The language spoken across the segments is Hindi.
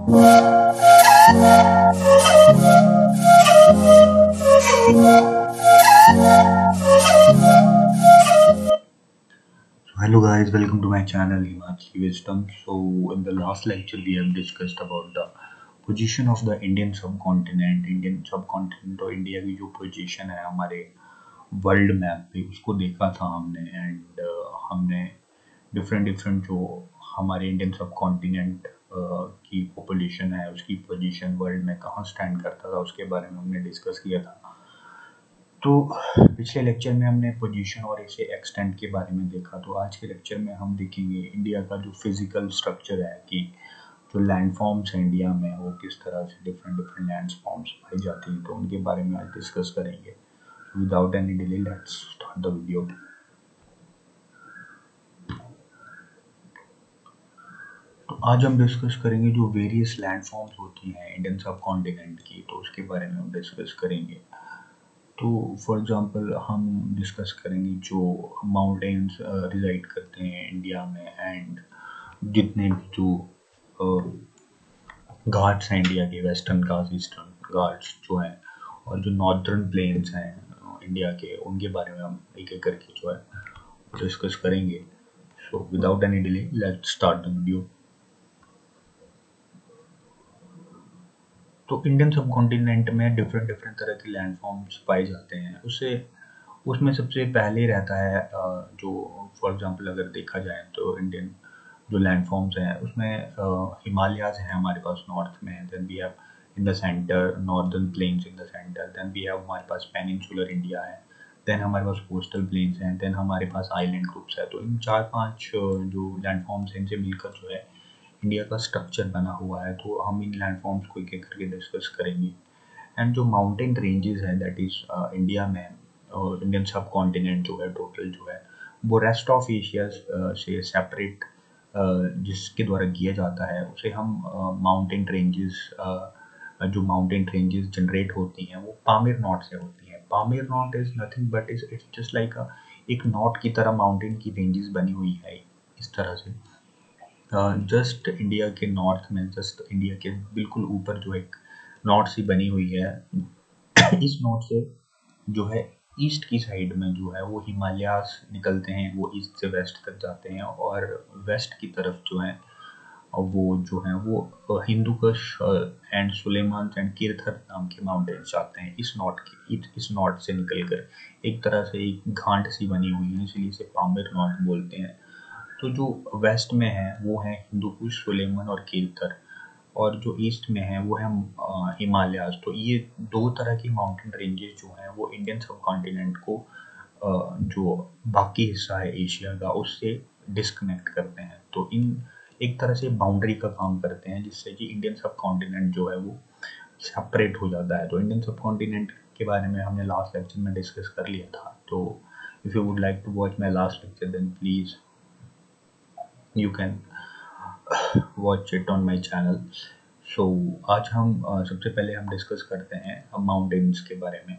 Hello guys, welcome to my channel Himachali Wisdom. So in the last lecture we have discussed about the position of the Indian subcontinent. Indian subcontinent और इंडिया की जो पोजीशन है हमारे वर्ल्ड मैप पे उसको देखा था हमने एंड हमने डिफरेंट डिफरेंट जो हमारे इंडियन सबकॉन्टिनेंट की पॉपुलेशन है उसकी पोजीशन वर्ल्ड में कहाँ स्टैंड करता था उसके बारे में हमने डिस्कस किया था। तो पिछले लेक्चर में हमने पोजीशन और इसे एक्सटेंट के बारे में देखा, तो आज के लेक्चर में हम देखेंगे इंडिया का जो फिजिकल स्ट्रक्चर है कि जो लैंडफॉर्म्स हैं इंडिया में वो किस तरह से डिफरेंट डिफरेंट लैंडफॉर्म्स पाई जाती हैं, तो उनके बारे में आज डिस्कस करेंगे। Without any delay let's start the video. तो आज हम डिस्कस करेंगे जो वेरियस लैंडफॉर्म्स होती हैं इंडियन सब कॉन्टिनेंट की, तो उसके बारे में हम डिस्कस करेंगे। तो फॉर एग्जांपल हम डिस्कस करेंगे जो माउंटेन्स रिजाइड करते हैं इंडिया में एंड जितने भी जो घाट्स हैं इंडिया के, वेस्टर्न घाट्स, ईस्टर्न घाट्स जो हैं और जो नॉर्दर्न प्लेन्स हैं इंडिया के, उनके बारे में हम एक एक करके जो है डिस्कस करेंगे। So without any delay let's start the video. तो इंडियन सब कॉन्टिनेंट में डिफरेंट डिफरेंट तरह के लैंडफॉर्म्स पाए जाते हैं। उसमें सबसे पहले रहता है जो फॉर एग्जांपल अगर देखा जाए तो इंडियन जो लैंडफॉर्म्स हैं उसमें हिमालयाज हैं हमारे पास नॉर्थ में, then we have in the centre northern plains in the centre, then we have हमारे पास पेनिनसुलर इंडिया है, देन हमारे पास कोस्टल प्लेन्स हैं, देन हमारे पास आइलैंड ग्रुप्स है। तो इन 4-5 जो लैंडफॉर्म्स हैं इनसे मिलकर जो है इंडिया का स्ट्रक्चर बना हुआ है। तो हम इन लैंडफॉर्म्स को एक एक करके डिस्कस करेंगे। एंड जो माउंटेन रेंजेस है दैट इज इंडिया में और इंडियन सब कॉन्टिनेंट जो है टोटल जो है वो रेस्ट ऑफ एशिया से सेपरेट जिसके द्वारा किया जाता है उसे हम माउंटेन रेंजेस जो माउंटेन रेंजेस जनरेट होती हैं वो पामीर नॉट से होती हैं। Pamir not is nothing but it's just like एक नॉट की तरह माउंटेन की रेंजेस बनी हुई है इस तरह से। जस्ट इंडिया के नॉर्थ में, जस्ट इंडिया के बिल्कुल ऊपर जो एक नॉट सी बनी हुई है, इस नॉट से जो है ईस्ट की साइड में जो है वो हिमालयास निकलते हैं, वो ईस्ट से वेस्ट तक जाते हैं और वेस्ट की तरफ जो है वो हिंदू कुश एंड सुलेमान एंड किरथर नाम के माउंटेन्स जाते हैं इस नॉट से निकलकर। एक तरह से एक घाट सी बनी हुई है, इसलिए इसे पामीर नॉट बोलते हैं। तो जो वेस्ट में है वो है हिंदू कुश, सुलेमान और केल्कर, और जो ईस्ट में है वो है हिमालयाज। तो ये दो तरह की माउंटेन रेंजेस जो हैं वो इंडियन सब कॉन्टिनेंट को जो बाकी हिस्सा है एशिया का उससे डिस्कनेक्ट करते हैं। तो इन एक तरह से बाउंड्री का काम करते हैं जिससे कि इंडियन सब कॉन्टिनेंट जो है वो सेपरेट हो जाता है। तो इंडियन सब कॉन्टिनेंट के बारे में हमने लास्ट लेक्चर में डिस्कस कर लिया था। तो if you would like to watch my last lecture then please you can watch it on my channel. So आज हम सबसे पहले हम डिस्कस करते हैं माउंटेन्स के बारे में।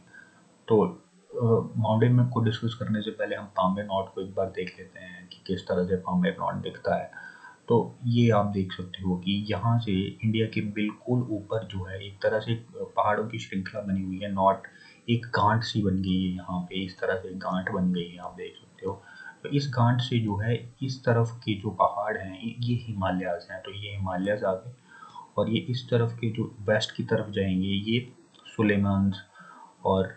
तो माउंटेन में को डिस्कस करने से पहले हम पामीर नॉट को एक बार देख लेते हैं कि किस तरह से पामीर नॉट दिखता है। तो ये आप देख सकते हो कि यहाँ से इंडिया के बिल्कुल ऊपर जो है एक तरह से पहाड़ों की श्रृंखला बनी हुई है, नॉट एक गांठ सी बन गई है यहाँ पे, इस तरह से गांठ बन गई है, आप देख सकते हो। तो इस गांठ से जो है इस तरफ के जो पहाड़ हैं ये हिमालयाज हैं, तो ये हिमालयाज आ गए और ये इस तरफ के जो वेस्ट की तरफ जाएंगे ये सुलेमान्स और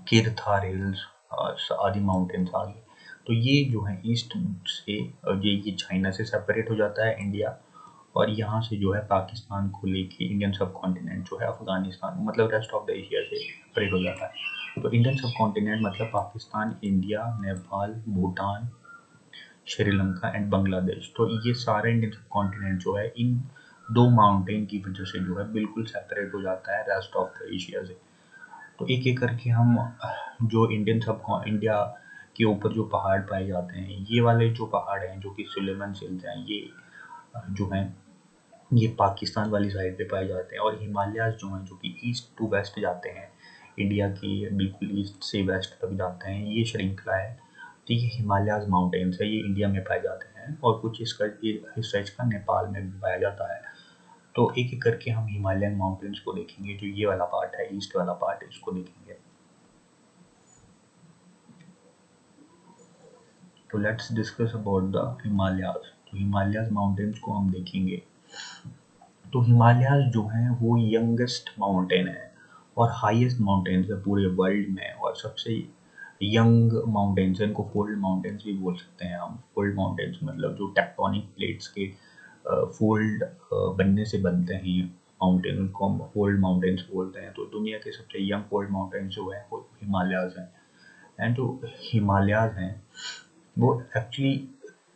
किरथार हिल्स आदि माउंटेन्स आ गए। तो ये जो है ईस्ट से ये चाइना से सेपरेट हो जाता है इंडिया, और यहाँ से जो है पाकिस्तान को लेके इंडियन सब कॉन्टिनेंट जो है अफगानिस्तान मतलब रेस्ट ऑफ द एशिया से सेपरेट हो जाता है। तो इंडियन सब कॉन्टिनेंट मतलब पाकिस्तान, इंडिया, नेपाल, भूटान, श्रीलंका एंड बांग्लादेश। तो ये सारे इंडियन सब कॉन्टिनेंट जो है इन दो माउंटेन की वजह से जो है बिल्कुल सेपरेट हो जाता है रेस्ट ऑफ द एशिया से। तो एक एक करके हम जो इंडिया के ऊपर जो पहाड़ पाए जाते हैं, ये वाले जो पहाड़ हैं जो कि सुलेमान हिल्स हैं, ये जो हैं ये पाकिस्तान वाली साइड पे पाए जाते हैं, और हिमालयाज जो हैं जो कि ईस्ट टू वेस्ट जाते हैं, इंडिया की बिल्कुल ईस्ट से वेस्ट तक जाते हैं, ये श्रृंखला है। तो ये हिमालयाज माउंटेन्स है, ये इंडिया में पाए जाते हैं और कुछ इसका हिस्सा इसका नेपाल में भी पाया जाता है। तो एक एक करके हम हिमालयन माउंटेन्स को देखेंगे। जो ये वाला पार्ट है, ईस्ट वाला पार्ट है, इसको देखेंगे। तो let's discuss about the Himalayas. तो हिमालयाज माउंटेन्स को हम देखेंगे। तो हिमालयाज जो हैं वो यंगेस्ट माउंटेन है और हाईएस्ट माउंटेन्स है पूरे वर्ल्ड में, और सबसे यंग माउंटेन्स है। इनको फोल्ड माउंटेन्स भी बोल सकते हैं हम। फोल्ड माउंटेन्स मतलब जो टेक्टोनिक प्लेट्स के फोल्ड बनने से बनते हैं माउंटेन, उनको हम फोल्ड माउंटेन्स बोलते हैं। तो दुनिया के सबसे यंग फोल्ड माउंटेन्स जो है वो हिमालयाज हैं। एंड जो हिमालयाज हैं वो एक्चुअली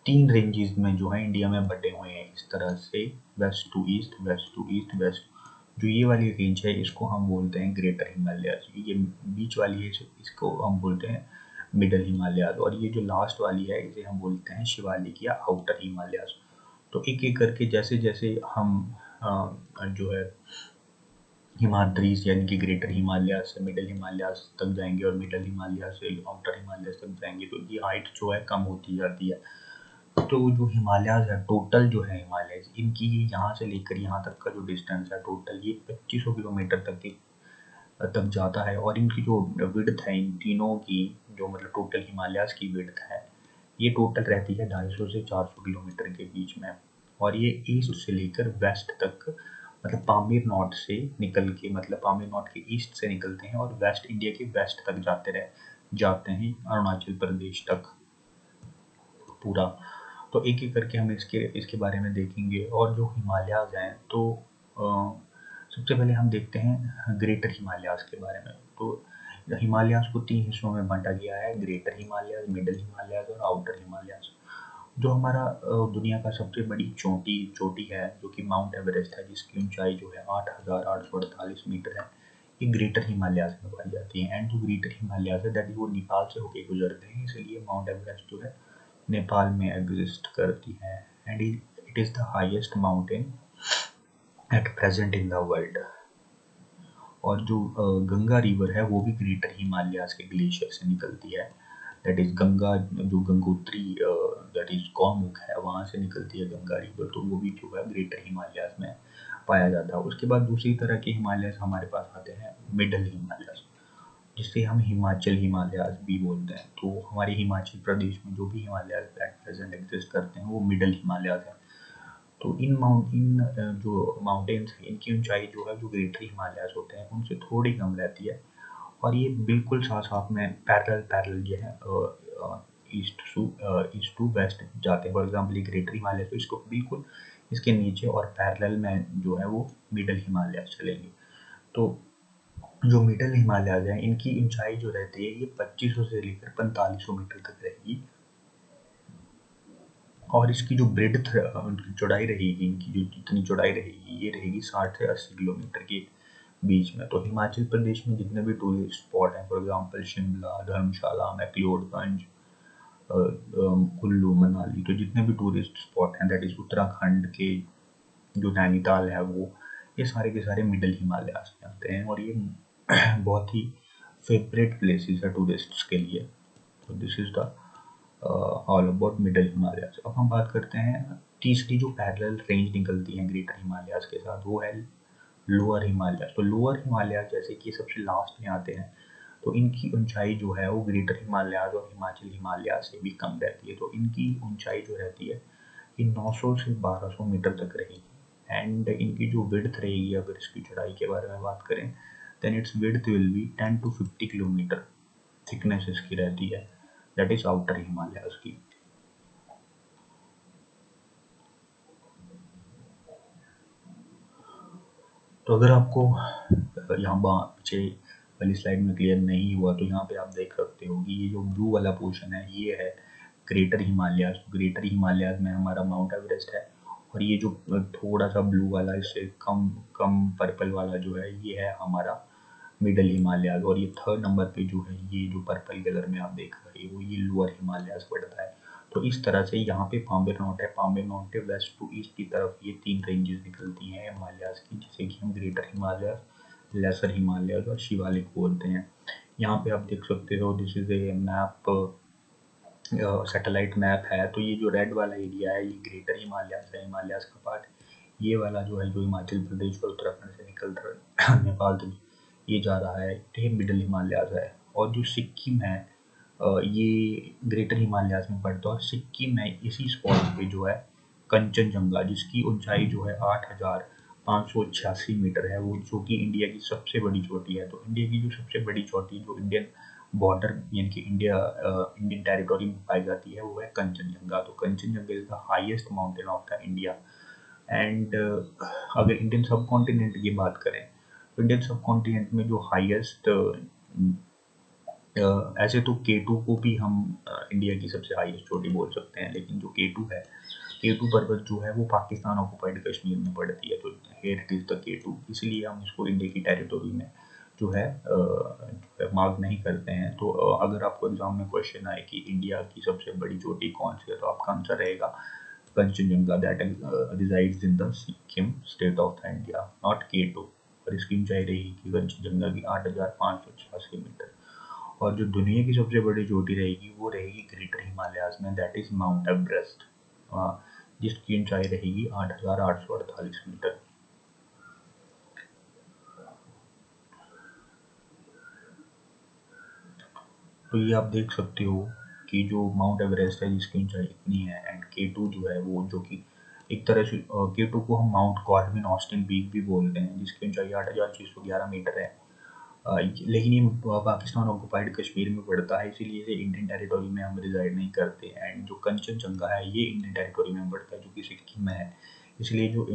3 रेंजेस में जो है इंडिया में बटे हुए हैं, इस तरह से west to east, west to east, west. जो ये वाली रेंज है इसको हम बोलते हैं ग्रेटर हिमालयाज। ये बीच वाली है, इसको हम बोलते हैं मिडल हिमालयाज, और ये जो लास्ट वाली है इसे हम बोलते हैं शिवालिक या आउटर हिमालयाज। तो एक एक करके जैसे जैसे हम जो है हिमाद्रीज यानी कि ग्रेटर हिमालयाज से मिडल हिमालयाज तक जाएंगे और मिडल हिमालयाज से आउटर हिमालयाज तक जाएंगे, तो ये हाइट जो है कम होती जाती है। तो जो हिमालयाज है, टोटल जो है हिमालय इनकी, यहाँ से लेकर यहाँ तक का जो डिस्टेंस है टोटल ये 2500 किलोमीटर तक जाता है। और इनकी जो विड्थ है इन तीनों की, जो मतलब टोटल हिमालयाज की विड्थ है, ये टोटल रहती है 250 से 400 किलोमीटर के बीच में। और ये ईस्ट से लेकर वेस्ट तक, मतलब पामीर नॉर्थ से निकल के, मतलब पामीर नॉर्थ के ईस्ट से निकलते हैं और वेस्ट इंडिया के वेस्ट तक जाते हैं अरुणाचल प्रदेश तक पूरा। तो एक एक करके हम इसके बारे में देखेंगे। और जो हिमालयाज हैं तो सबसे पहले हम देखते हैं ग्रेटर हिमालयाज के बारे में। तो हिमालयाज को 3 हिस्सों में बांटा गया है, ग्रेटर हिमालयाज, मिडल हिमालयाज और आउटर हिमालयाज। जो हमारा दुनिया का सबसे बड़ी चोटी है जो कि माउंट एवरेस्ट है, जिसकी ऊंचाई जो है 8,848 मीटर है, ये ग्रेटर हिमालयाज में पाई जाती है। एंड जो ग्रेटर हिमालयाज है दैट इज वो नेपाल से होकर गुजरते हैं, इसलिए माउंट एवरेस्ट जो है नेपाल में एग्जिस्ट करती है। And it is the highest mountain at present in the world. और जो गंगा रिवर है वो भी ग्रेटर हिमालयाज के ग्लेशियर से निकलती है। दैट इज गंगा, जो गंगोत्री दैट इज गौमुख है, वहाँ से निकलती है गंगा रिवर। तो वो भी जो है ग्रेटर हिमालयाज में पाया जाता है। उसके बाद दूसरी तरह के हिमालयाज हमारे पास आते हैं मिडल हिमालयाज, जिसे हम हिमाचल हिमालयाज भी बोलते हैं। तो हमारे हिमाचल प्रदेश में जो भी हिमालयाज एट प्रेजेंट एग्जिस्ट करते हैं वो मिडल हिमालयाज हैं। तो इन जो माउंटेन्स हैं इनकी ऊंचाई जो है, जो ग्रेटर हिमालयाज होते हैं उनसे थोड़ी कम रहती है, और ये बिल्कुल साथ साथ में पैरेलल जो है ईस्ट टू वेस्ट जाते हैं। फॉर एग्जाम्पल ये ग्रेटर हिमालय, तो इसको बिल्कुल इसके नीचे और पैरेलल में जो है वो मिडल हिमालयाज चलेंगे। तो जो मिडल हिमालयाज हैं इनकी ऊंचाई जो रहती है ये 2500 से लेकर 4500 मीटर तक रहेगी, और इसकी जो ब्रेड्थ उनकी चौड़ाई रहेगी, इनकी जो जितनी चौड़ाई रहेगी ये रहेगी 60 से 80 किलोमीटर के बीच में। तो हिमाचल प्रदेश में जितने भी टूरिस्ट स्पॉट हैं, फॉर एग्जांपल शिमला, धर्मशाला, मैक्लोडगंज, कुल्लू, मनाली, तो जितने भी टूरिस्ट स्पॉट हैं दैट इज उत्तराखंड के जो नैनीताल है वो, ये सारे के सारे मिडल हिमालयाज में आते हैं, और ये बहुत ही फेवरेट प्लेसेस है टूरिस्ट्स के लिए। तो this is the all about middle Himalayas. अब हम बात करते हैं तीसरी जो पैरेलल रेंज निकलती है ग्रेटर हिमालयाज के साथ, वो है लोअर हिमालयाज। तो लोअर हिमालयाज जैसे कि सबसे लास्ट में आते हैं, तो इनकी ऊंचाई जो है वो ग्रेटर हिमालयाज और हिमाचल हिमालयाज से भी कम रहती है। तो इनकी ऊंचाई जो रहती है ये 900 से 1200 मीटर तक रहेगी। एंड इनकी जो विड्थ रहेगी, अगर इसकी चौड़ाई के बारे में बात करें, then its width will be 10 to 50 kilometre thickness इसकी रहती है, दैट इज आउटर हिमालयाज की। तो अगर आपको यहाँ पीछे वाली स्लाइड में क्लियर नहीं हुआ तो यहाँ पे आप देख सकते हो कि ये जो ब्लू वाला पोर्शन है ये है ग्रेटर हिमालयाज। ग्रेटर हिमालयाज में हमारा माउंट एवरेस्ट है, और ये जो थोड़ा सा ब्लू वाला, इससे कम कम पर्पल वाला जो है ये है हमारा मिडल हिमालयाज। और ये थर्ड नंबर पे जो है ये जो पर्पल कलर में आप देख रहे हो ये लोअर हिमालयाज पड़ता है। तो इस तरह से यहाँ पे पामीर नॉट है, पामीर नॉट के वेस्ट टू ईस्ट की तरफ ये 3 रेंजेस निकलती हैं हिमालयाज की, जिसे कि हम ग्रेटर हिमालयाज, लेसर हिमालयाज और शिवालिक बोलते हैं। यहाँ पे आप देख सकते हो this is a map, satellite map है। तो ये जो रेड वाला एरिया है ये ग्रेटर हिमालयाज है, हिमालयाज का पार्ट। ये वाला जो है, जो हिमाचल प्रदेश और उत्तराखंड से निकल रहा है नेपाल तक ये जा रहा है, तो ये मिडल हिमालयाज है। और जो सिक्किम है ये ग्रेटर हिमालयाज में पड़ता है, और सिक्किम है इसी स्पॉट पे जो है कंचनजंगा, जिसकी ऊंचाई जो है 8,586 मीटर है, वो जो कि इंडिया की सबसे बड़ी चोटी है। तो इंडिया की जो सबसे बड़ी चोटी जो इंडियन बॉर्डर यानी कि इंडियन टेरिटोरी में पाई जाती है वो है कंचनजंगा। तो Kanchenjunga is the highest mountain of the India. And अगर इंडियन सब कॉन्टिनेंट की बात करें, तो इंडियन सब कॉन्टिनेंट में जो हाईएस्ट ऐसे तो K2 को भी हम इंडिया की सबसे हाईएस्ट चोटी बोल सकते हैं, लेकिन जो K2 है, K2 पर्वत जो है वो पाकिस्तान ऑक्युपाइड कश्मीर में पड़ती है। तो here it is the K2, इसलिए हम इसको इंडिया की टेरिटोरी में जो है मार्क नहीं करते हैं। तो अगर आपको एग्जाम में क्वेश्चन आए कि इंडिया की सबसे बड़ी चोटी कौन सी है, तो आपका आंसर रहेगा Kanchenjunga, that resides in the Sikkim state of the India, not K2। और इसकी ऊंचाई रहेगी कंचनजंगा की 8,586 मीटर। और जो दुनिया की सबसे बड़ी चोटी रहेगी वो रहेगी ग्रेटर हिमालयाज में, दैट इज माउंट एवरेस्ट, जिसकी ऊंचाई रहेगी 8,848 मीटर। तो ये आप देख सकते हो कि जो माउंट एवरेस्ट है जिसकी ऊंचाई इतनी है, एंड K2 जो है वो, जो कि एक तरह से K2 को हम माउंट कॉर्बिन ऑस्टिन पीक भी बोलते हैं, जिसकी ऊंचाई 8,611 मीटर है। लेकिन ये पाकिस्तान ऑक्युपाइड कश्मीर में पड़ता है, इसीलिए इसे इंडियन टेरिटोरी में हम रिजाइड नहीं करते। एंड जो कंचनजंगा है ये इंडियन टेरिटोरी में पड़ता है, जो कि सिक्किम में है। इसलिए जो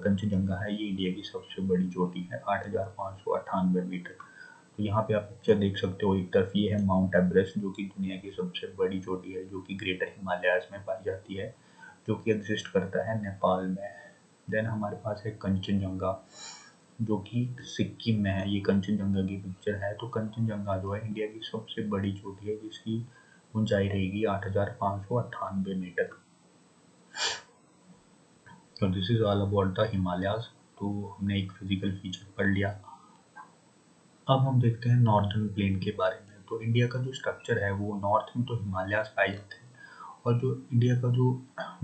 कंचनजंगा है ये इंडिया की सबसे बड़ी चोटी है, 8,598 मीटर। तो यहाँ पे आप पिक्चर देख सकते हो, एक तरफ ये है माउंट एवरेस्ट जो कि दुनिया की सबसे बड़ी चोटी है, जो कि ग्रेटर हिमालयाज में पाई जाती है, जो कि एग्जिस्ट करता है नेपाल में। देन हमारे पास है कंचनजंगा, जो कि सिक्किम में है। ये कंचनजंगा की पिक्चर है। तो कंचनजंगा जो है इंडिया की सबसे बड़ी चोटी है, जिसकी ऊंचाई रहेगी 8,598 मीटर। तो this is all about the Himalayas. तो हमने एक फिजिकल फीचर पढ़ लिया। अब हम देखते हैं नॉर्दर्न प्लेन के बारे में। तो इंडिया का जो स्ट्रक्चर है वो नॉर्थ में तो हिमालयाज पाए जाते हैं, और जो इंडिया का जो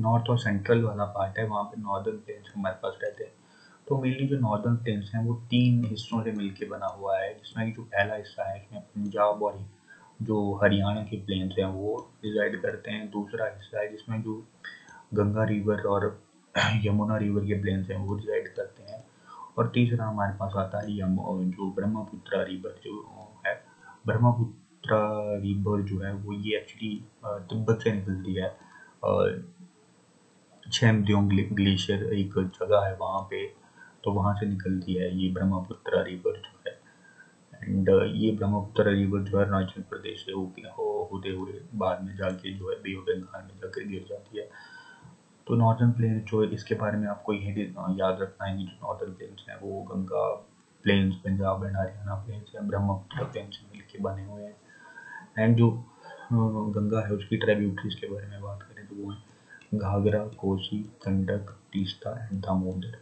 नॉर्थ और सेंट्रल वाला पार्ट है वहाँ पे नॉर्दर्न प्लेन्स हमारे पास रहते हैं। तो मेनली जो नॉर्दर्न प्लेन्स हैं वो 3 हिस्सों से मिलके बना हुआ है, जिसमें कि जो पहला हिस्सा है इसमें पंजाब और जो हरियाणा के प्लेन्स हैं वो रिजाइड करते हैं। दूसरा हिस्सा है जिसमें जो गंगा रिवर और यमुना रिवर के प्लेन्स हैं वो रिजाइड करते हैं। और तीसरा हमारे पास आता है जो ब्रह्मपुत्र रिवर जो है। ब्रह्मपुत्र रिवर जो है वो ये एक्चुअली तिब्बत से निकलती है। छेमद्योंग ग्लेशियर एक जगह है वहाँ पे, तो वहाँ से निकलती है ये ब्रह्मपुत्र रिवर जो है। एंड ये ब्रह्मपुत्र रिवर जो है अरुणाचल प्रदेश से होते हुए बाद में जाके जो है बे ऑफ बंगाल में जाकर गिर जाती है। तो नॉर्दर्न प्लेन जो है इसके बारे में आपको यही याद रखना है कि जो नॉर्दर्न प्लेन्स हैं वो Ganga plains, Punjab and Haryana plains हैं, ब्रह्मपुत्र प्लेन से मिलके बने हुए हैं। एंड जो गंगा है उसकी ट्रिब्यूटरीज के बारे में बात करें तो वो है घाघरा, कोसी, गंडक, तीस्ता एंड दामोदर।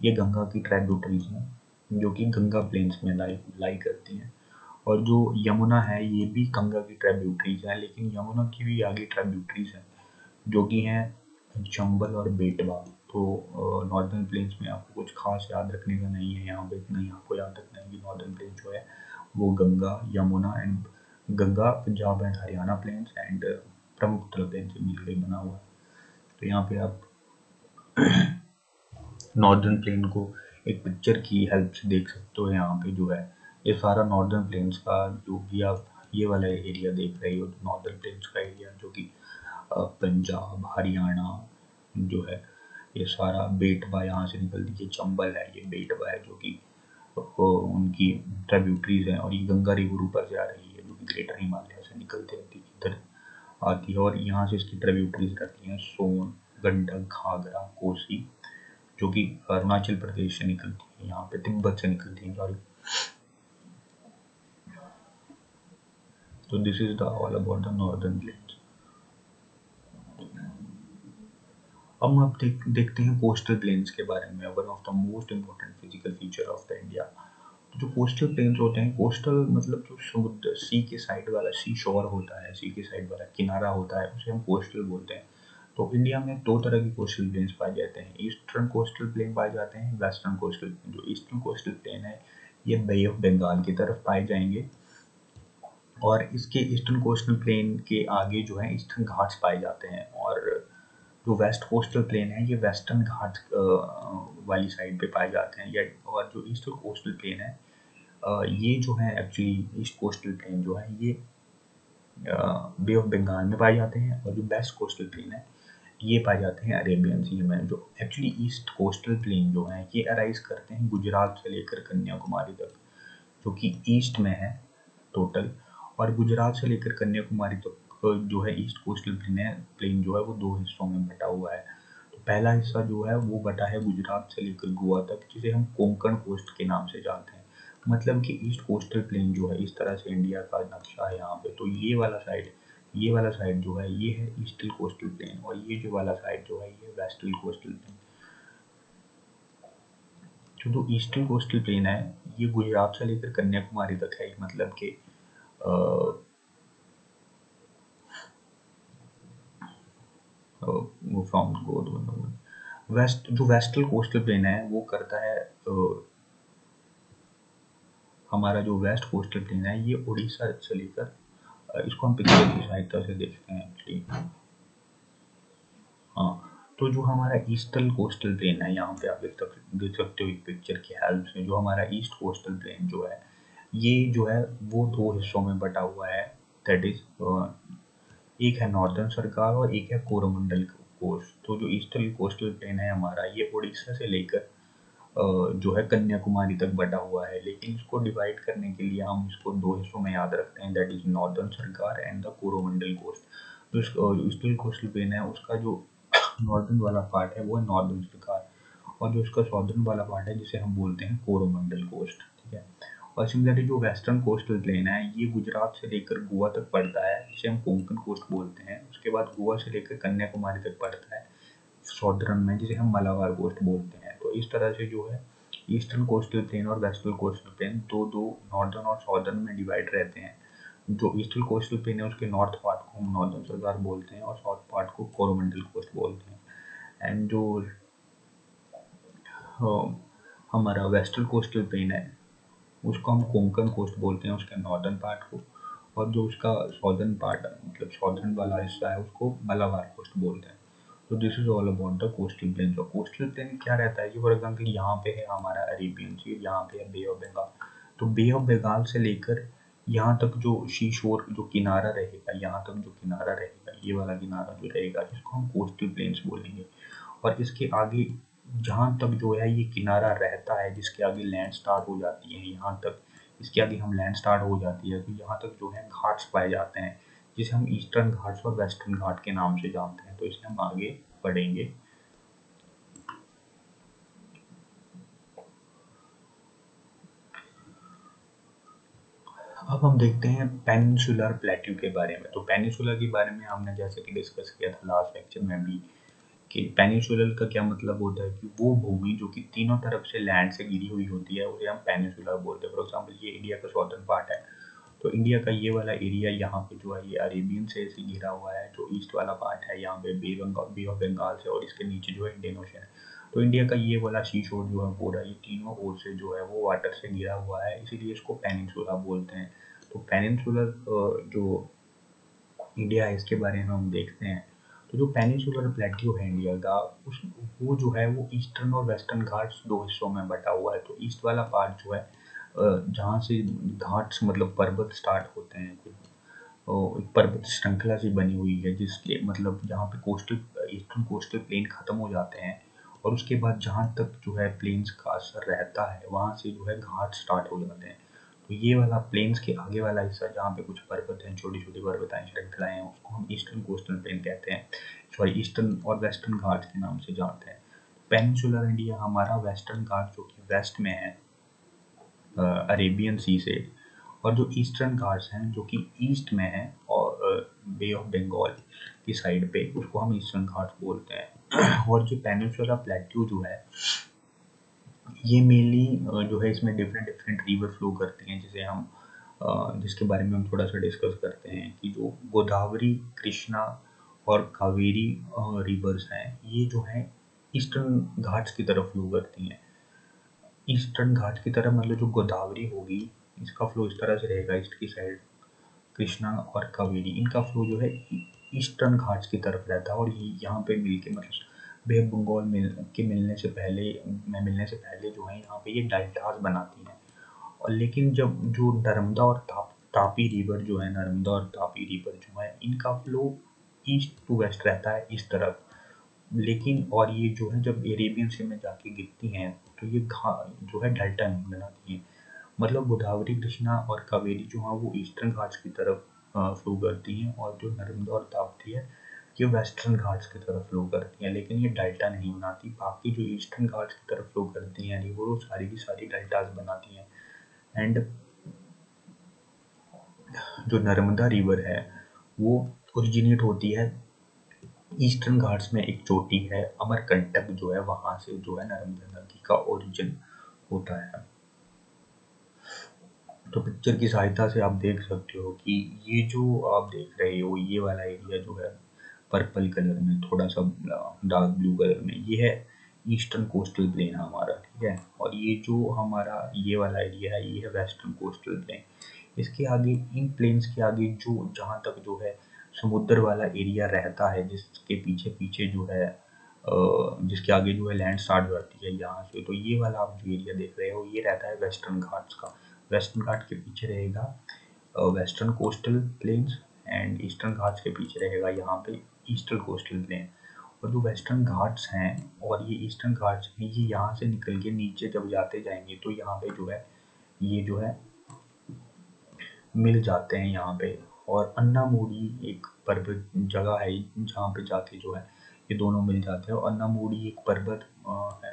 ये गंगा की ट्रिब्यूटरीज हैं जो कि गंगा प्लेन्स में लाई करती हैं। और जो यमुना है ये भी गंगा की ट्रिब्यूटरीज है, लेकिन यमुना की भी आगे ट्रिब्यूटरीज हैं जो कि हैं चंबल और बेटवा। तो नॉर्दर्न प्लेन्स में आपको कुछ खास याद रखने का नहीं है, यहाँ पे इतना ही आपको याद रखना है कि नॉर्दर्न प्लेन जो है वो Ganga, Yamuna and Ganga, Punjab and Haryana plains and Brahmaputra plain से मिलकर बना हुआ है। तो यहाँ पे आप नॉर्दर्न प्लेन को एक पिक्चर की हेल्प से देख सकते हो। यहाँ पे जो है ये सारा नॉर्दर्न प्लेन्स का जो भी आप ये वाला एरिया देख रहे हो, नॉर्दर्न प्लेन्स का एरिया जो कि पंजाब, हरियाणा जो है, ये सारा बेटवा यहाँ से निकलती है, चंबल है, ये बेटवा है जो कि उनकी ट्रिब्यूटरीज हैं। और ये गंगा रिवर ऊपर से आ रही है जो कि ग्रेटर हिमालय से निकलते रहती है, इधर आती है, और यहाँ से इसकी ट्रिब्यूटरीज रहती हैं सोन, गंडक, घाघरा, कोसी, जो कि अरुणाचल प्रदेश से निकलती है, यहाँ पे तिब्बत से निकलती है, सॉरी। तो this is the all about the northern plains. अब हम देखते हैं कोस्टल प्लेन्स के बारे में, one of the most important physical feature of the India. तो जो कोस्टल प्लेन्स होते हैं, कोस्टल मतलब जो समुद्र, सी के साइड वाला, सी शोर होता है, सी के साइड वाला किनारा होता है, उसे हम कोस्टल बोलते हैं। तो इंडिया में दो तरह के कोस्टल प्लेन्स पाए जाते हैं, ईस्टर्न कोस्टल प्लेन पाए जाते हैं, वेस्टर्न कोस्टल प्लेन। जो ईस्टर्न कोस्टल प्लेन है ये बे ऑफ बंगाल की तरफ पाए जाएंगे, और इसके ईस्टर्न कोस्टल प्लेन के आगे जो है ईस्टर्न घाट्स पाए जाते हैं। और जो वेस्ट कोस्टल प्लेन है ये वेस्टर्न घाट वाली साइड पे पाए जाते हैं। या और जो ईस्टर्न कोस्टल प्लेन है ये जो है एक्चुअली ईस्ट कोस्टल प्लेन जो है ये बे ऑफ बंगाल में पाए जाते हैं, और जो वेस्ट कोस्टल प्लेन है ये पाए जाते हैं अरेबियन सी में। जो एक्चुअली ईस्ट कोस्टल प्लेन जो है ये अराइज करते हैं गुजरात से लेकर कन्याकुमारी तक, जो कि ईस्ट में है टोटल। और गुजरात से लेकर कन्याकुमारी तक जो है ईस्ट कोस्टल प्लेन जो है वो दो हिस्सों में बटा हुआ है। तो पहला हिस्सा जो है वो बटा है गुजरात से लेकर गोवा तक, जिसे हम कोंकण कोस्ट के नाम से जानते हैं। मतलब कि ईस्ट कोस्टल प्लेन जो है इस तरह से इंडिया का नक्शा है यहाँ पे। तो ये वाला साइड जो है ये है ईस्टर्न कोस्टल प्लेन, और ये जो वाला साइड जो है ये वेस्टर्न कोस्टल प्लेन। जो ईस्टर्न कोस्टल प्लेन है ये गुजरात से लेकर कन्याकुमारी तक है, मतलब कि फ्रॉम वेस्ट। जो वेस्टर्न कोस्टल प्लेन है वो करता है हमारा जो वेस्ट कोस्टल प्लेन है ये उड़ीसा से लेकर इसको हम पिक्चर की सहायता से देखते हैं एक्चुअली। हाँ, तो जो हमारा ईस्टर्न कोस्टल प्लेन है यहाँ पे आप देख सकते हो एक पिक्चर की हेल्प से। जो हमारा ईस्ट कोस्टल प्लेन जो है ये जो है वो दो हिस्सों में बटा हुआ है। दैट इज एक है नॉर्दर्न सरकार और एक है कोरोमंडल कोस्ट। तो जो ईस्टर्न कोस्टल प्लेन है हमारा ये उड़ीसा से लेकर जो है कन्याकुमारी तक बटा हुआ है। लेकिन इसको डिवाइड करने के लिए हम इसको दो हिस्सों में याद रखते हैं, दैट इज नॉर्दर्न सरकार एंड द कोरोमंडल कोस्ट। जो ईस्टर्न कोस्टल प्लेन है उसका जो नॉर्दर्न वाला पार्ट है वो है नॉर्दर्न सरकार, और जो उसका सॉर्दर्न वाला पार्ट है जिसे हम बोलते हैं कोरोमंडल कोस्ट। ठीक है। और सिमिलरली जो वेस्टर्न कोस्टल प्लेन है ये गुजरात से लेकर गोवा तक पड़ता है, जिसे हम कोंकण कोस्ट बोलते हैं। उसके बाद गोवा से लेकर कन्याकुमारी तक पड़ता है सॉर्दर्न में, जिसे हम मलाबार कोस्ट बोलते हैं। तो इस तरह से जो है ईस्टर्न कोस्टल प्लेन और वेस्टर्न कोस्टल प्लेन दो नॉर्दर्न और सॉर्दर्न में डिवाइड रहते हैं। जो ईस्टर्न कोस्टल प्लेन है उसके नॉर्थ पार्ट को हम नॉर्दर्न सरकार बोलते हैं और साउथ पार्ट को कोरोमंडल कोस्ट बोलते हैं। एंड जो हमारा वेस्टर्न कोस्टल प्लेन है उसको हम कोंकण कोस्ट बोलते हैं, उसके नॉर्दर्न पार्ट को। और जो उसका सॉर्दर्न पार्ट मतलब सॉर्दर्न वाला हिस्सा है उसको मलाबार कोस्ट बोलते हैं। तो this is all about the coastal plain. तो कोस्टल प्लेन क्या रहता है कि फॉर एग्जाम्पल यहाँ पे है हमारा अरेबियन सी, यहाँ पे है बे ऑफ बंगाल। तो बे ऑफ बंगाल से लेकर यहाँ तक जो सी शोर जो किनारा रहेगा, यहाँ तक जो किनारा रहेगा ये वाला किनारा जो रहेगा इसको हम कोस्टल प्लेन्स बोलेंगे। और इसके आगे जहाँ तक जो है ये किनारा रहता है, जिसके आगे लैंड स्टार्ट हो जाती है, यहाँ तक इसके आगे हम लैंड स्टार्ट हो जाती है तो यहाँ तक जो है घाट्स पाए जाते हैं, जिसे हम ईस्टर्न घाट्स और वेस्टर्न घाट के नाम से जानते हैं। तो इसे हम आगे पढ़ेंगे। अब हम देखते हैं पेनिनसुलर प्लेट्यू के बारे में। तो पेनिनसुलर के बारे में हमने जैसे कि डिस्कस किया था लास्ट लेक्चर में भी कि पेनिनसुलर का क्या मतलब होता है कि वो भूमि जो कि तीनों तरफ से लैंड से घिरी हुई होती है उसे हम पेनिनसुलर बोलते हैं। फॉर एग्जाम्पल ये इंडिया का सॉर्दर्न पार्ट है, तो इंडिया का ये वाला एरिया यहाँ पे जो है ये अरेबियन से घिरा हुआ है। जो ईस्ट वाला पार्ट है यहाँ पे बे ऑफ बंगाल से, और इसके नीचे जो है इंडियन ओशन है। तो इंडिया का ये वाला सी शोर जो है पूरा ये तीनों ओर से जो है वो वाटर से घिरा हुआ है, इसीलिए इसको पेनिनसुला बोलते हैं। तो पेनिनसुलर जो इंडिया है इसके बारे में हम देखते हैं। तो जो पेनिनसुलर प्लेट्यू है इंडिया का वो जो है वो ईस्टर्न और वेस्टर्न घाट्स दो हिस्सों में बटा हुआ है। तो ईस्ट वाला पार्ट जो है जहाँ से घाट्स मतलब पर्वत स्टार्ट होते हैं, एक पर्वत श्रृंखला सी बनी हुई है जिसके मतलब जहाँ पे ईस्टर्न कोस्टल प्लेन खत्म हो जाते हैं, और उसके बाद जहाँ तक जो है प्लेन्स का असर रहता है वहाँ से जो है घाट स्टार्ट हो जाते हैं। तो ये वाला प्लेन्स के आगे वाला हिस्सा जहाँ पे कुछ पर्वत हैं, छोटी छोटी पर्वताएं श्रृंखलाएं हैं, उसको हम ईस्टर्न कोस्टल प्लेन कहते हैं, सॉरी ईस्टर्न और वेस्टर्न घाट के नाम से जानते हैं। पेनिनसुलर इंडिया हमारा वेस्टर्न घाट जो कि वेस्ट में है अरेबियन सी से, और जो ईस्टर्न घाट्स हैं जो कि ईस्ट में है और बे ऑफ बंगाल की साइड पे, उसको हम ईस्टर्न घाट्स बोलते हैं। और जो पेनिनसुला प्लेट्यू जो है ये मेनली जो है इसमें डिफरेंट डिफरेंट रिवर फ्लो करती हैं, जिसे हम जिसके बारे में हम थोड़ा सा डिस्कस करते हैं कि जो गोदावरी, कृष्णा और कावेरी रिवर्स हैं, ये जो है ईस्टर्न घाट्स की तरफ फ्लो करती हैं। ईस्टर्न घाट की तरफ मतलब जो गोदावरी होगी, इसका फ्लो इस तरह से रहेगा ईस्ट की साइड, कृष्णा और कावेरी इनका फ्लो जो है ईस्टर्न घाट्स की तरफ रहता है, और ये यहाँ पे मिलके मतलब बे ऑफ बंगाल मिलने से पहले जो है यहाँ पे ये डेल्टास बनाती हैं। और लेकिन जब जो नर्मदा और तापी रिवर जो है, नर्मदा और तापी रिवर जो है, इनका फ्लो ईस्ट टू वेस्ट रहता है इस तरफ। लेकिन और ये जो है जब अरेबियन सी में जाके गिरती हैं तो ये जो है डेल्टा नहीं बनाती हैं। मतलब गोदावरी, कृष्णा और कावेरी जो है वो ईस्टर्न घाट्स की तरफ फ्लो करती हैं, और जो नर्मदा और ताप्ती है ये वेस्टर्न घाट्स की तरफ फ्लो करती हैं, लेकिन ये डेल्टा नहीं बनाती। बाकी जो ईस्टर्न घाट्स की तरफ फ्लो करती हैं रिवर, वो सारी की सारी डेल्टास बनाती हैं। एंड जो नर्मदा रिवर है वो ओरिजिनेट होती है ईस्टर्न घाट्स में, एक चोटी है अमरकंटक जो है, वहां से जो है नर्मदा नदी का ओरिजिन होता है। तो पिक्चर की सहायता से आप देख सकते हो कि ये जो आप देख रहे हो ये वाला एरिया जो है पर्पल कलर में, थोड़ा सा डार्क ब्लू कलर में, ये है ईस्टर्न कोस्टल प्लेन हमारा, ठीक है। और ये जो हमारा ये वाला एरिया है ये है वेस्टर्न कोस्टल प्लेन। इसके आगे, इन प्लेन्स के आगे जो जहाँ तक जो है समुद्र वाला एरिया रहता है, जिसके पीछे पीछे जो है जिसके आगे जो है लैंड स्टार्ट हो जाती है यहाँ से, तो ये वाला आप जो एरिया देख रहे हो ये रहता है वेस्टर्न घाट्स का। वेस्टर्न घाट के पीछे रहेगा western coastal planes, and eastern Ghats के पीछे रहेगा यहाँ पे ईस्टर्न कोस्टल प्लेन। और जो वेस्टर्न घाट्स हैं और ये ईस्टर्न घाट्स हैं, ये यहाँ से निकल के नीचे जब जाते जाएंगे तो यहाँ पे जो है ये जो है मिल जाते हैं यहाँ पे। और अन्नामुडी एक पर्वत जगह है जहाँ पे जाके जो है ये दोनों मिल जाते हैं। और अन्नामुडी एक पर्वत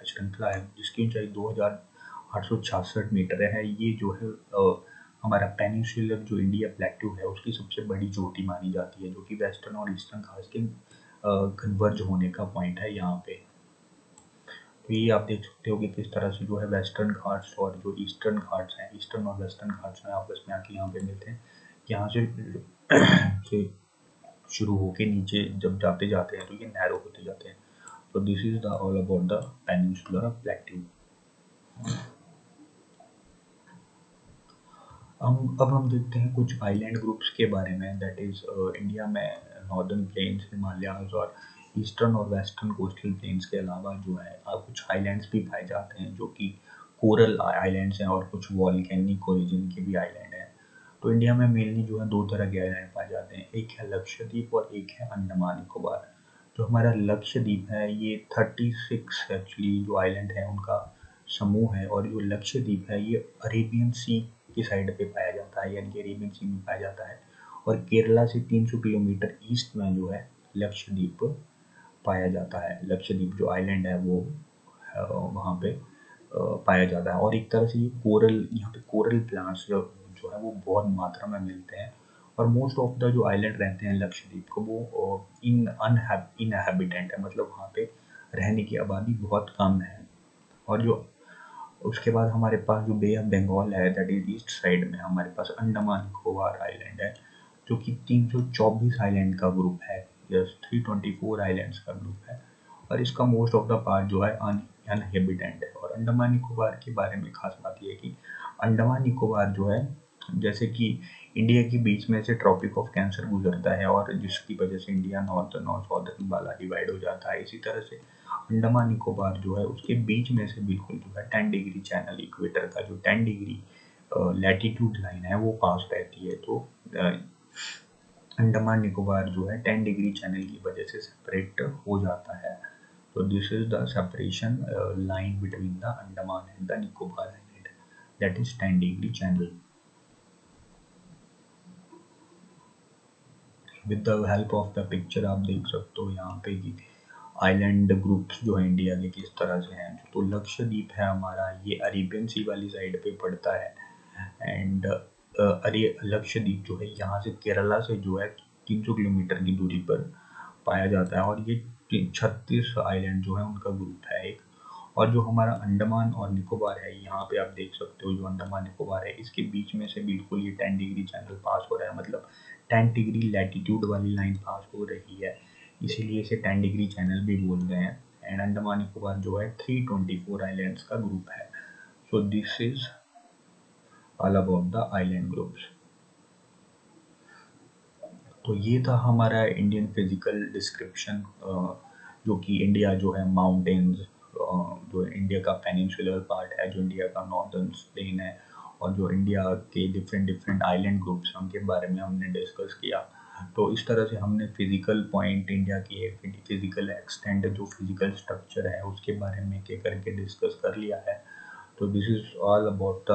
श्रृंखला है जिसकी ऊंचाई 2866 मीटर है। ये जो है हमारा पेनिनसुलर जो इंडिया प्लेट्यू है उसकी सबसे बड़ी चोटी मानी जाती है, जो कि वेस्टर्न और ईस्टर्न घाट्स के कन्वर्ज होने का पॉइंट है यहाँ पे। तो ये आप देख सकते हो कि किस तरह से जो है वेस्टर्न घाट्स और जो ईस्टर्न घाट्स हैं, ईस्टर्न और वेस्टर्न घाट्स हैं, आपस में आके यहाँ पे मिलते हैं। यहाँ से से शुरू होके नीचे जब जाते जाते हैं तो ये नैरो होते जाते हैं। तो this is the all about the peninsular plateau. अब हम देखते हैं कुछ आइलैंड ग्रुप्स के बारे में, दैट इज इंडिया में नॉर्दर्न प्लेन्स, हिमालयाज और ईस्टर्न और वेस्टर्न कोस्टल प्लेन्स के अलावा जो है कुछ आइलैंड्स भी पाए जाते हैं जो कि कोरल आइलैंड्स हैं, और कुछ वॉल्केनिक ओरिजिन के भी आइलैंड हैं। तो इंडिया में मेनली जो है दो तरह के आइलैंड पाए जाते हैं, एक है लक्षद्वीप और एक है अंडमान निकोबार। जो हमारा लक्षद्वीप है ये 36 एक्चुअली जो आइलैंड है उनका समूह है, और जो लक्षद्वीप है ये अरेबियन सी की साइड पे पाया जाता है, यानी कि अरेबियन सी में पाया जाता है। और केरला से 300 किलोमीटर ईस्ट में जो है लक्षद्वीप पाया जाता है। लक्षद्वीप जो आइलैंड है वो वहाँ पे पाया जाता है। और एक तरह से ये कोरल, यहाँ पे कोरल प्लांट्स जो है वो बहुत मात्रा में मिलते हैं। और मोस्ट ऑफ द जो आइलैंड रहते हैं लक्षद्वीप को वो इनहैबिटेंट है, मतलब वहाँ पे रहने की आबादी बहुत कम है। और जो उसके बाद हमारे पास जो बे ऑफ बंगाल है, दैट इज ईस्ट साइड में हमारे पास अंडमान निकोबार आइलैंड है, जो कि 324 आइलैंड का ग्रुप है, यस 324 आइलैंड्स का ग्रुप है। और इसका मोस्ट ऑफ द पार्ट जो है अनहेबिटेंट है। और अंडमान निकोबार के बारे में खास बात यह है कि अंडमान निकोबार जो है, जैसे कि इंडिया के बीच में से ट्रॉपिक ऑफ कैंसर गुजरता है और जिसकी वजह से इंडिया नॉर्थर्न और सॉदर्न वाला डिवाइड हो जाता है, इसी तरह से अंडमान निकोबार जो है उसके बीच में से बिल्कुल जो है 10 डिग्री चैनल, इक्वेटर का जो 10 डिग्री लैटिट्यूड लाइन है वो पास रहती है। तो अंडमान निकोबार जो है 10 डिग्री चैनल की वजह से सेपरेट हो जाता है। तो this is the separation line between the Andaman and the Nicobar island, that is 10 degree channel. With the help of the picture आप देख सकते हो यहाँ पे कि आइलैंड ग्रुप्स जो है इंडिया के किस तरह से हैं। तो लक्षद्वीप है हमारा, ये अरेबियन सी वाली साइड पे पड़ता है। एंड अरे लक्षद्वीप जो है यहाँ से केरला से जो है 300 किलोमीटर की दूरी पर पाया जाता है, और ये 36 आइलैंड जो है उनका ग्रुप है एक। और जो हमारा अंडमान और निकोबार है, यहाँ पे आप देख सकते हो जो अंडमान निकोबार है इसके बीच में से बिल्कुल ये 10 डिग्री चैनल पास हो रहा है, मतलब 10 डिग्री लैटिट्यूड वाली लाइन पास हो रही है। इसीलिए इसे 10 डिग्री चैनल भी बोल रहे हैं। एंड अंडमान निकोबार जो है 324 आइलैंड्स का ग्रुप है। So this is all about the island groups. तो ये था हमारा इंडियन फिजिकल डिस्क्रिप्शन, जो कि इंडिया जो है माउंटेन्स, जो इंडिया का पेनिनसुलर पार्ट है, जो इंडिया का नॉर्दर्न प्लेन है, और जो इंडिया के डिफरेंट डिफरेंट आइलैंड ग्रुप्स हैं उनके बारे में हमने डिस्कस किया। तो इस तरह से हमने फिजिकल पॉइंट इंडिया की फिजिकल एक्सटेंट, जो फिजिकल स्ट्रक्चर है उसके बारे में के करके डिस्कस कर लिया है। तो this is all about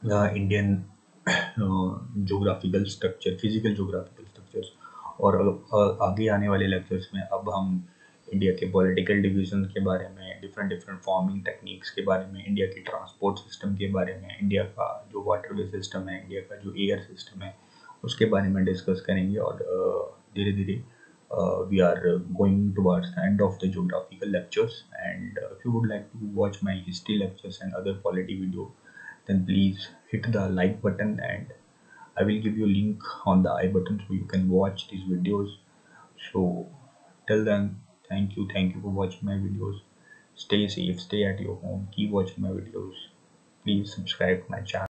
the Indian geographical structure, physical geographical structures. और आगे आने वाले लेक्चर्स में अब हम इंडिया के पॉलिटिकल डिवीजन के बारे में, डिफरेंट डिफरेंट फार्मिंग टेक्निक्स के बारे में, इंडिया की ट्रांसपोर्ट सिस्टम के बारे में, इंडिया का जो वाटरवे सिस्टम है, इंडिया का जो एयर सिस्टम है, उसके बारे में डिस्कस करेंगे। और धीरे धीरे we are going towards the end of the geographical lectures, and if you would like to watch my history lectures and other quality video, then please hit the like button, and I will give you a link on the I button so you can watch these videos. So till then, thank you for watching my videos. Stay safe, stay at your home, keep watching my videos. Please subscribe to my channel.